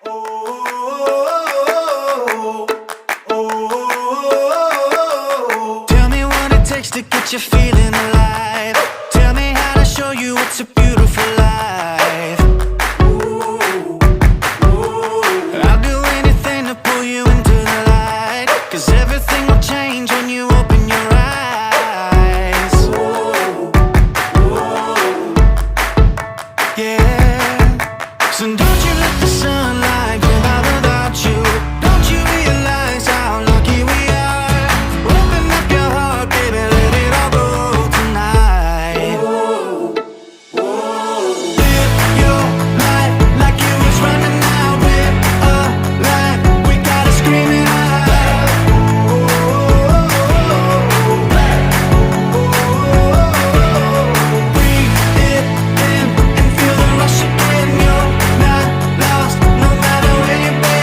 Tell me what it takes to get you feeling alive. Tell me how to show you it's a beautiful life. I'll do anything to pull you into the light, 'cause everything will change when you open your eyes. Yeah. So don't you let the sunlight go by without you. Don't you realize how lucky we are? Open up your heart, baby, let it all go tonight. Live your life like you was running out. We're alive, we gotta scream it out. Breathe it in and feel the rush again. You're not lost, no matter where you've been.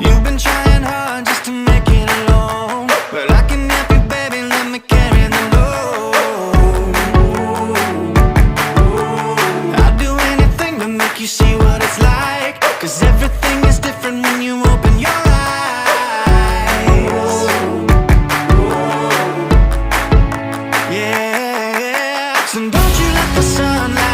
You've been trying hard just to make it alone, but I can help you, baby, let me carry the load. I'll do anything to make you see what it's like, 'cause everything is different when you open your eyes. Yeah. So don't you let the sunlight